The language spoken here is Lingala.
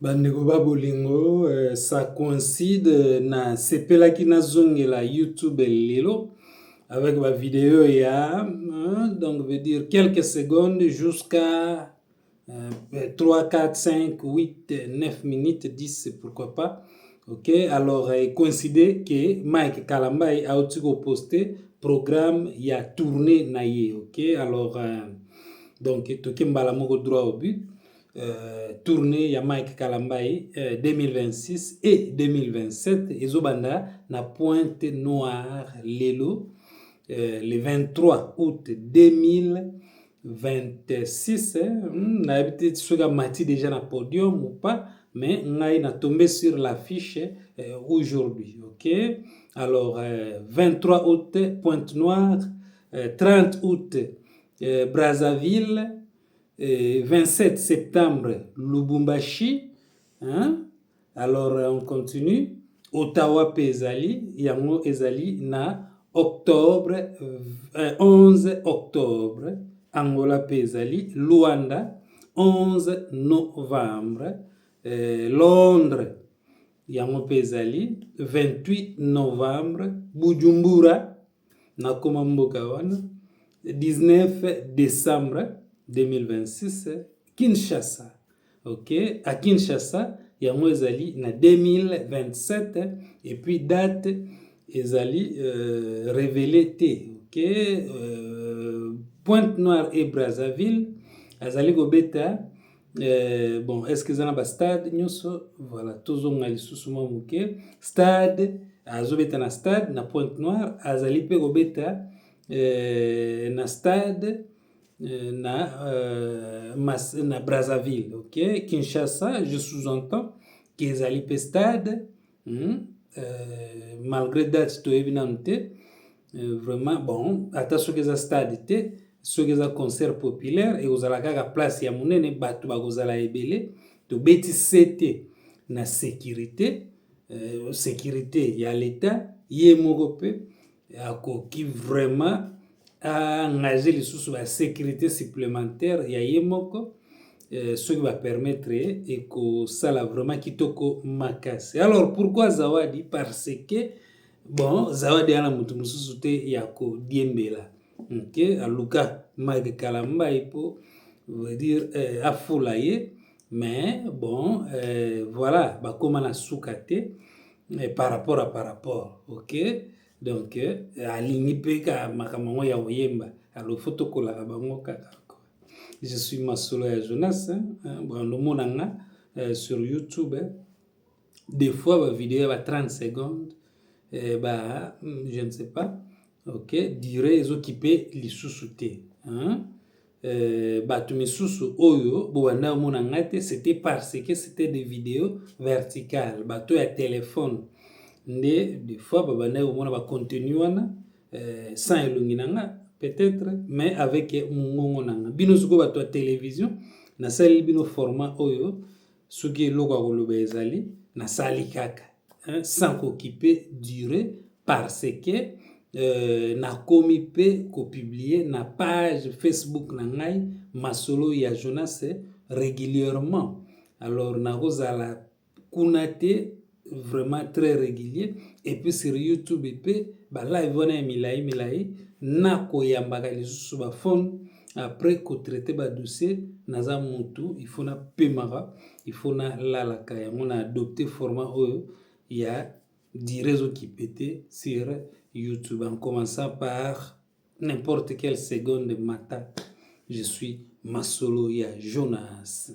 Bandeko ba bolingo, ça coïncide na sepelaki nazongela YouTube lelo avec ma vidéo ya donc veut dire quelques secondes jusqu'à 3, 4, 5, 8, 9 minutes, 10, pourquoi pas. Ok, alors coïncide que Mike Kalambai a aussi posté programme ya tourné na ye. Ok, alors donc toki mbala moko droit au but. Tournée ya Mike Kalambai 2026 et 2027 ezobanda na Pointe Noire lelo le 23 août 2026 nayebi te soki amati déjà na podium ou pas, mais ngai na tombé sur l'affiche aujourd'hui. Ok, alors 23 août Pointe Noire, 30 août Brazzaville, 27 septembre, Lubumbashi. Hein? Alors, on continue. Ottawa Pezali, Yango Ezali, na octobre, 11 octobre, Angola Pezali, Luanda, 11 novembre, Londres, Yango Pezali, 28 novembre, Bujumbura, Nakoma Mboka wana, 19 décembre 2026, Kinshasa. Ok, à Kinshasa, yango ezali na 2027 et puis date ezali révélé te. Ok, Pointe Noire et Brazzaville azali kobeta bon, est-ce que zana ba stade nyonso voilà tozonga lisusu mwa moke stade azobeta na stade na Pointe Noire, azali pe kobeta na stade na Brazzaville. Ok, Kinshasa, je sous-entends qu'ils allaient pe stade malgré date toyebi nanu te vraiment bon ata soki eza stade te, soki eza concert populaire ekozala kaka place ya monene bato bakozala ebele, tobeti se te na sécurité sécurité ya l'état ye moko pe akoki vraiment engagé lisusu ba sécurité supplémentaire ya ye moko soki bapermettre ekosala vraiment kitoko makasi. Alors pourquoi zawadi? Parce que bon zawadi ana mutu mosusu te ya kodiembela. Ok, aluka Mike Kalambai po veut dire afula ye, mais bon voilà bakoma na suka te par rapport. Ok, donc alingi mpe ka makambo yango ya koyemba, alors faut tokolaka bango kaka. Je suis Masolo ya Jonas, bandomona nga sur YouTube des fois ba vidéo ba 30 secondes bah je ne sais pas. Ok, durée ezokipe lisusu te bato misusu oyo bobanda omona nga te, c'était parce que c'était des vidéos verticales, bato ya téléphone nde des fois babanda omona ba contenu wana sans elongi na nga peut-être, mais avec mongongo na nga. Bino siko bato ya télévision nasali bino format oyo soki eloko ya koloba ezali nasali kaka sans kokipe durée, parce que nakomi mpe kopublie na page Facebook na ngai Masolo ya Jonas régulièrement. Alors nakozala kuna te vraiment très régulier, et puis sur YouTube mpe balive wana ya milai nakoyambaka lisusu bafone après kotraite badossier naza mutu il faut napemaka, il faut nalalaka yango na adopté format oyo ya durée ezokipe te sur YouTube, en commençant par n'importe quelle seconde matin. Je suis Masolo ya Jonas.